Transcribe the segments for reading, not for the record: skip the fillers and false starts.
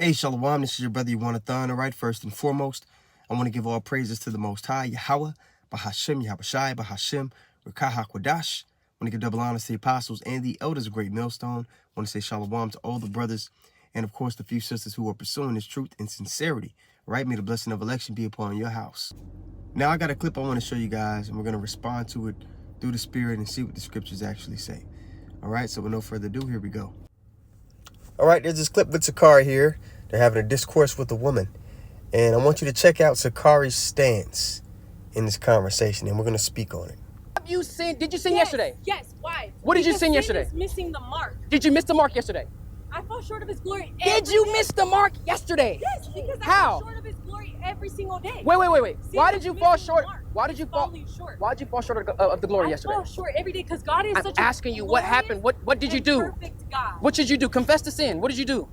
Hey, Shalom, this is your brother Yawanathan. All right, first and foremost, I want to give all praises to the Most High, Yahweh, Bahashem, Yahabashai, Bahashem, Rekah HaKodash. I want to give double honors to the apostles and the elders of Great Millstone. I want to say Shalom to all the brothers and, of course, the few sisters who are pursuing this truth and sincerity. All right, may the blessing of election be upon your house. Now, I got a clip I want to show you guys, and we're going to respond to it through the Spirit and see what the scriptures actually say. All right, so with no further ado, here we go. All right, there's this clip with Sakari here. They're having a discourse with a woman. And I want you to check out Sakari's stance in this conversation, and we're going to speak on it. Have you sinned? Did you sin yesterday? Yes. Why? What did you sin yesterday? Is missing the mark. Did you miss the mark yesterday? I fall short of his glory. Did you miss the mark yesterday? Yes, because I How? fall short of his glory every single day. Wait. See, Why I'm did you fall missing the short? mark. Why did you fall? Falling short. Why did you fall short of the glory yesterday? I fall short every day because God is I'm such asking a you what happened. What did you do? Perfect God. What did you do? Confess the sin. What did you do?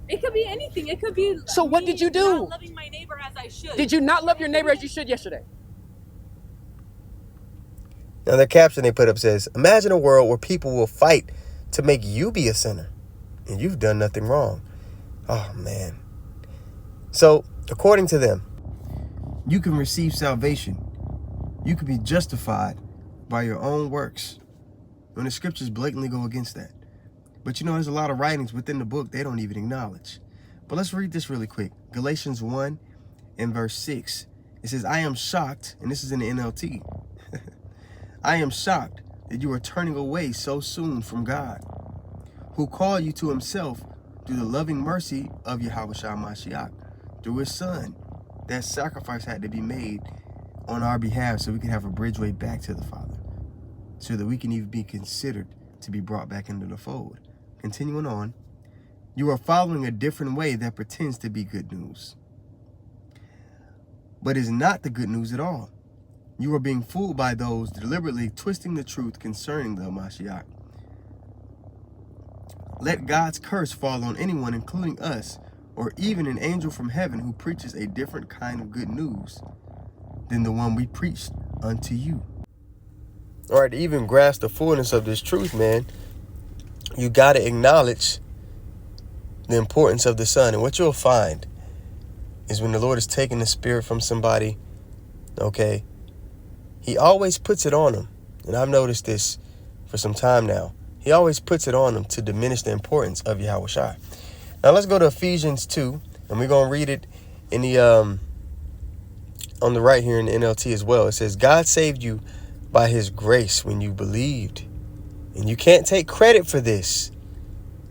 It could be anything. It could be. So what did you do? Not loving my neighbor as I should. Did you not love your neighbor as you should yesterday? Now, the caption they put up says, imagine a world where people will fight to make you be a sinner, and you've done nothing wrong. Oh, man. So, according to them, you can receive salvation. You can be justified by your own works. When the scriptures blatantly go against that. But you know, there's a lot of writings within the book they don't even acknowledge. But let's read this really quick. Galatians 1 and verse 6. It says, I am shocked, and this is in the NLT. I am shocked that you are turning away so soon from God, who called you to himself through the loving mercy of Yahawashi Mashiach, through his son. That sacrifice had to be made on our behalf so we can have a bridgeway back to the Father, so that we can even be considered to be brought back into the fold. Continuing on, you are following a different way that pretends to be good news, but is not the good news at all. You are being fooled by those deliberately twisting the truth concerning the Mashiach. Let God's curse fall on anyone, including us, or even an angel from heaven who preaches a different kind of good news than the one we preached unto you. All right, to even grasp the fullness of this truth, man, you got to acknowledge the importance of the Son. And what you'll find is when the Lord is taking the Spirit from somebody, okay, he always puts it on them. And I've noticed this for some time now. He always puts it on them to diminish the importance of Yahawashi. Now let's go to Ephesians 2, and we're going to read it in the on the right here in the NLT as well. It says, God saved you by his grace when you believed. And you can't take credit for this.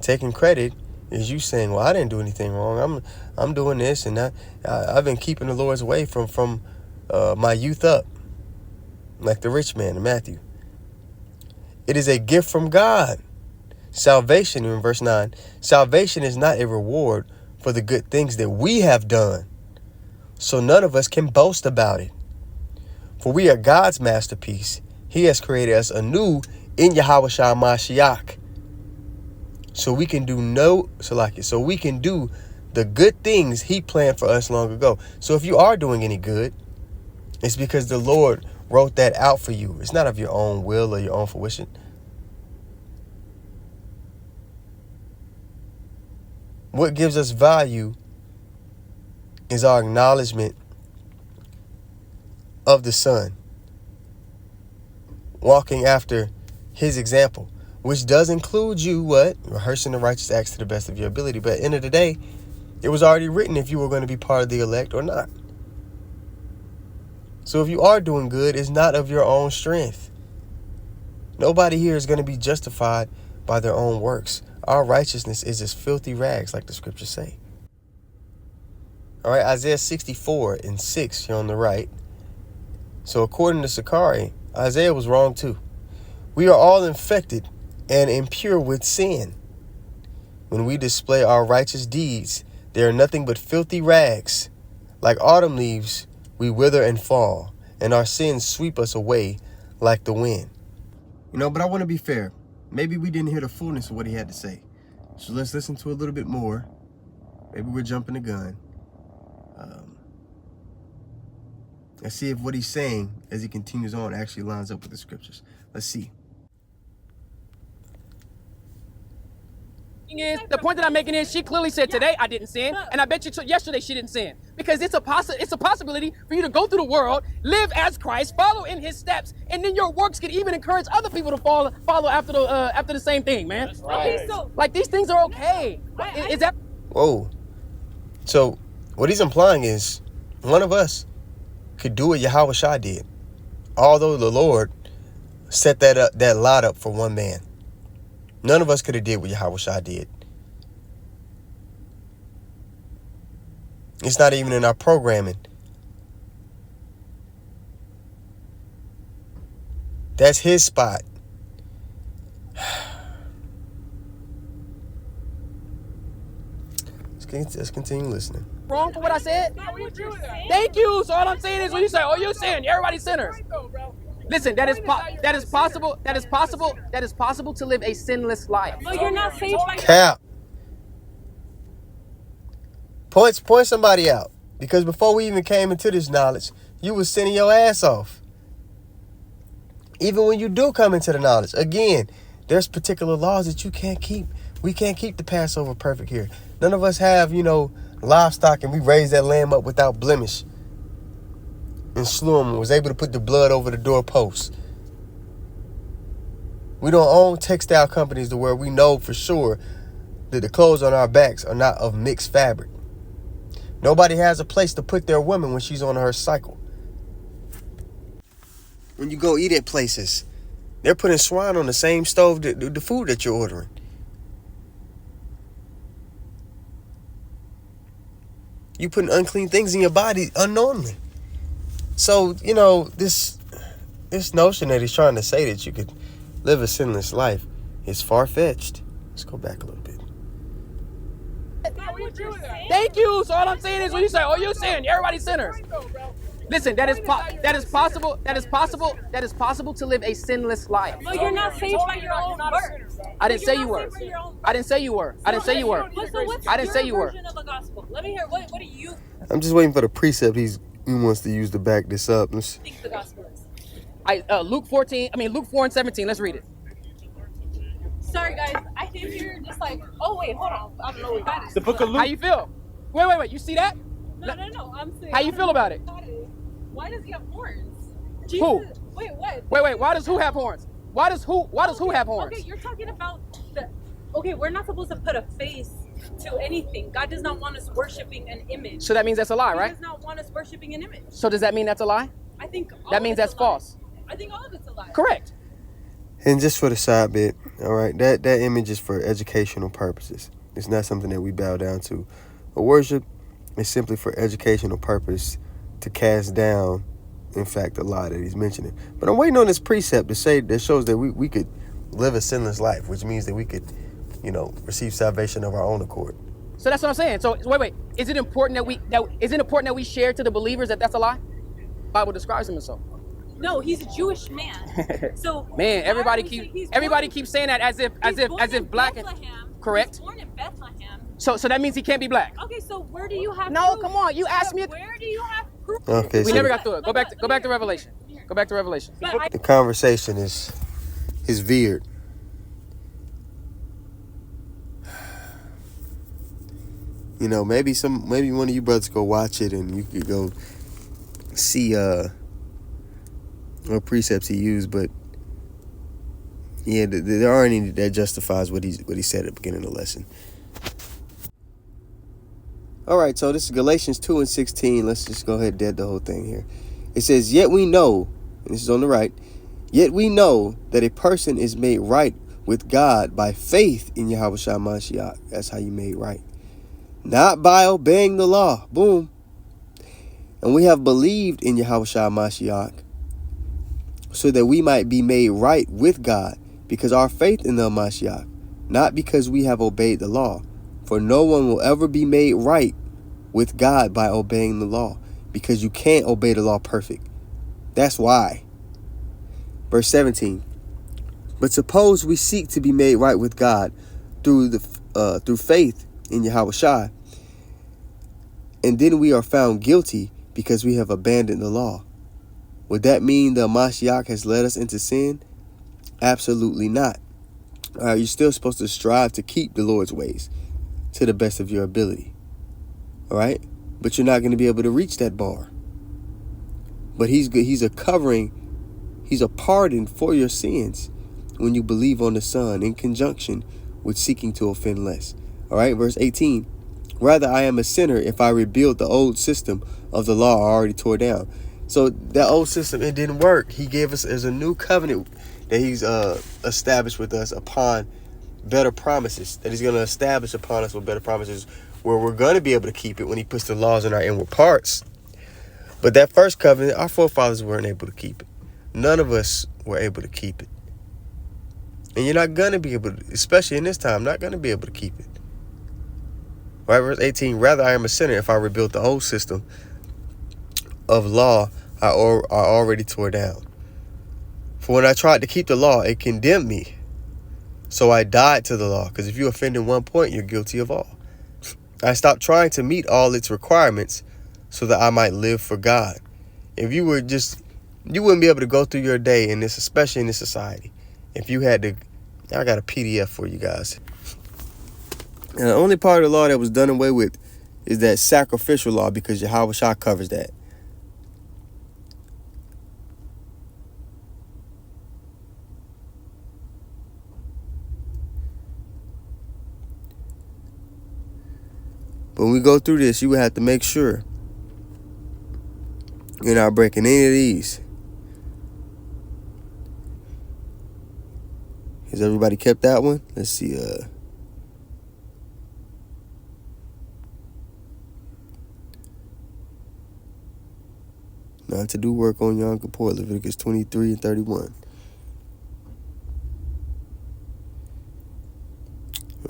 Taking credit is you saying, well, I didn't do anything wrong. I'm doing this, and I've been keeping the Lord's way from my youth up, like the rich man in Matthew. It is a gift from God. Salvation, in verse 9, salvation is not a reward for the good things that we have done, so none of us can boast about it. For we are God's masterpiece. He has created us anew in Yahawashi Mashiach, so we can do the good things he planned for us long ago. So if you are doing any good, it's because the Lord wrote that out for you. It's not of your own will or your own fruition. What gives us value is our acknowledgement of the Son, walking after his example, which does include you, rehearsing the righteous acts to the best of your ability. But at the end of the day, it was already written if you were going to be part of the elect or not. So if you are doing good, it's not of your own strength. Nobody here is going to be justified by their own works. Our righteousness is as filthy rags, like the scriptures say. All right, Isaiah 64 and 6 here on the right. So according to Sakari, Isaiah was wrong too. We are all infected and impure with sin. When we display our righteous deeds, they are nothing but filthy rags. Like autumn leaves, we wither and fall, and our sins sweep us away like the wind. But I want to be fair. Maybe we didn't hear the fullness of what he had to say. So let's listen to a little bit more. Maybe we're jumping the gun. Let's see if what he's saying as he continues on actually lines up with the scriptures. Let's see. The point that I'm making is she clearly said today I didn't sin, and I bet you yesterday she didn't sin, because it's a possibility for you to go through the world, live as Christ, follow in His steps, and then your works could even encourage other people to follow after the same thing, man. Okay, so Like, these things are okay. Is that? Whoa. So what he's implying is one of us could do what Yahweh Shai did, although the Lord set that lot up for one man. None of us could have did what Yahweh Shai did. It's not even in our programming. That's His spot. Let's continue listening. Wrong for what I said? not what you're saying. Thank you. So all I'm saying is when you say, "Oh, you're sin," everybody's sinners. Listen, that is possible. That is possible to live a sinless life. No, you're not saved by your Cap. Point somebody out. Because before we even came into this knowledge, you was sinning your ass off. Even when you do come into the knowledge, again, there's particular laws that you can't keep. We can't keep the Passover perfect here. None of us have, livestock and we raised that lamb up without blemish and slew him and was able to put the blood over the doorpost. We don't own textile companies to where we know for sure that the clothes on our backs are not of mixed fabric. Nobody has a place to put their woman when she's on her cycle. When you go eat at places, they're putting swine on the same stove, the food that you're ordering. You putting unclean things in your body unknowingly. So, this notion that he's trying to say that you could live a sinless life is far-fetched. Let's go back a little bit. Thank you. So all I'm saying is when you say, "Oh, you're sin," everybody's sinners. Listen, that is possible. That is possible to live a sinless life. No, you're not saved by your own works. I didn't say you were. Saved by your own I didn't say you were. I didn't say you were. So what's I didn't say you your were. version of the gospel? Let me hear. What do you I'm just waiting for the precept he wants to use to back this up. think the gospel is? Luke 4 and 17. Let's read it. Sorry, guys. I think you're just like, oh wait, hold on. I don't know what that is. The book of How Luke. you feel? Wait. You see that? No. I'm saying. How you feel about it? Why does he have horns? Who? Wait, what? Wait. Why does who have horns? Why does who have horns? Okay, you're talking about the. Okay, we're not supposed to put a face to anything. God does not want us worshiping an image. So that means that's a lie, He right? does not want us worshiping an image. So does that mean that's a lie? I think all That of means it's that's a lie. false. I think all of it's a lie. Correct. And just for the side bit, all right, that image is for educational purposes. It's not something that we bow down to. But worship is simply for educational purpose to cast down, in fact, the lie that he's mentioning. But I'm waiting on this precept to say that shows that we could live a sinless life, which means that we could, receive salvation of our own accord. So that's what I'm saying. So wait. Is it important that we share to the believers that that's a lie? The Bible describes him as so. No, he's a Jewish man. So Man, everybody he's keeps saying that as if black and correct. He's born in Bethlehem. So that means he can't be black. Okay, so where do you have No, proof? come on. You asked me. Where do you have proof? Okay, We so never got through it. Go back to Revelation. Go back to Revelation. But the conversation is veered. Maybe one of you brothers go watch it and you could go see what precepts he used, but yeah, there aren't any that justifies what he said at the beginning of the lesson. All right, so this is Galatians 2 and 16. Let's just go ahead and dead the whole thing here. It says, "Yet we know," and this is on the right, "yet we know that a person is made right with God by faith in Yahweh Shai Mashiach." That's how you made right. Not by obeying the law. Boom. "And we have believed in Yahweh Shai Mashiach so that we might be made right with God because our faith in the Mashiach, not because we have obeyed the law. For no one will ever be made right with God by obeying the law, because you can't obey the law perfect. That's why." Verse 17. "But suppose we seek to be made right with God through faith in Yahweh Shai, and then we are found guilty because we have abandoned the law. Would that mean the Mashiach has led us into sin? Absolutely not. You're still supposed to strive to keep the Lord's ways to the best of your ability. All right? But you're not going to be able to reach that bar. But he's good. He's a covering. He's a pardon for your sins when you believe on the Son in conjunction with seeking to offend less. All right? Verse 18. Rather, I am a sinner if I rebuild the old system of the law I already tore down. So that old system, it didn't work. He gave us as a new covenant that he's established with us upon better promises, that he's going to establish upon us with better promises, where we're going to be able to keep it when he puts the laws in our inward parts. But that first covenant, our forefathers weren't able to keep it. None of us were able to keep it. And you're not going to be able to, especially in this time, not going to be able to keep it. Right, verse 18, rather I am a sinner if I rebuild the old system of law I already tore down. For when I tried to keep the law, it condemned me. So I died to the law, because if you offend in one point, you're guilty of all. I stopped trying to meet all its requirements so that I might live for God. If you were just, you wouldn't be able to go through your day in this, especially in this society, if you had to. I got a PDF for you guys. And the only part of the law that was done away with is that sacrificial law, because Yahweh Shah covers that. But when we go through this, you would have to make sure you're not breaking any of these. Has everybody kept that one? Let's see. Not to do work on Yom Kippur, Leviticus 23 and 31.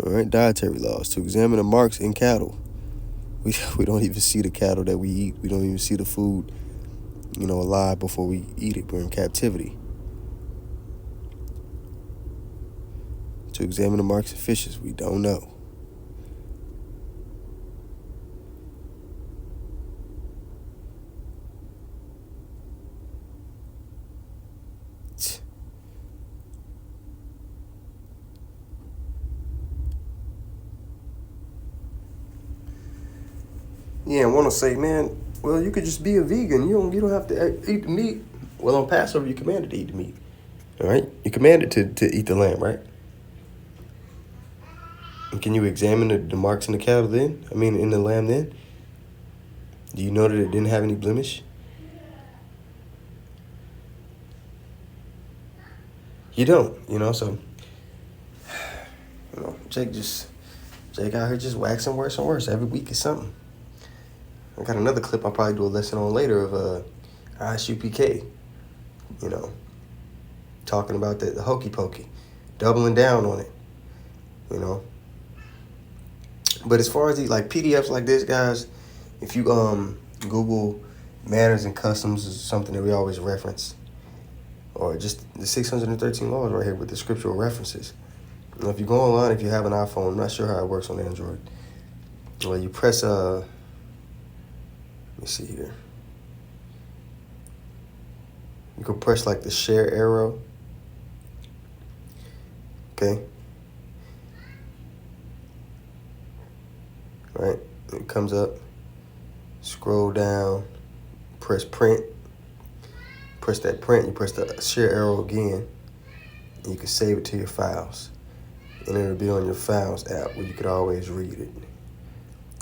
All right, dietary laws. To examine the marks in cattle. We don't even see the cattle that we eat. We don't even see the food, alive before we eat it. We're in captivity. To examine the marks of fishes. We don't know. Yeah, I want to say, man, well, you could just be a vegan. You don't have to eat the meat. Well, on Passover, you're commanded to eat the meat. All right? You're commanded to eat the lamb, right? And can you examine the marks in the cattle then? In the lamb then? Do you know that it didn't have any blemish? You don't, so, Jake out here just waxing worse and worse. Every week is something. I got another clip I'll probably do a lesson on later of ISUPK, talking about the hokey pokey, doubling down on it, But as far as these PDFs like this, guys, if you Google manners and customs is something that we always reference, or just the 613 laws right here with the scriptural references. If you go online, if you have an iPhone, I'm not sure how it works on Android. Well, you press let me see here. You can press the share arrow. Okay. All right. It comes up. Scroll down. Press print. Press that print. You press the share arrow again. And you can save it to your files. And it'll be on your Files app where you could always read it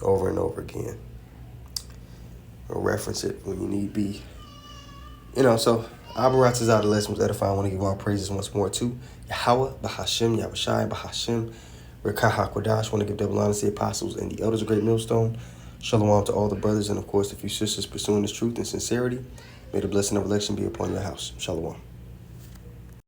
over and over again. Or reference it when you need be. So Abaratz is out of lesson was edifying. I want to give all praises once more to Yahweh, Bahashim, Yahushai, Bahashim, Rekah HaKodash. I want to give double honor to the apostles and the elders of Great Millstone. Shalom to all the brothers and, of course, a few sisters pursuing this truth and sincerity. May the blessing of election be upon your house. Shalom.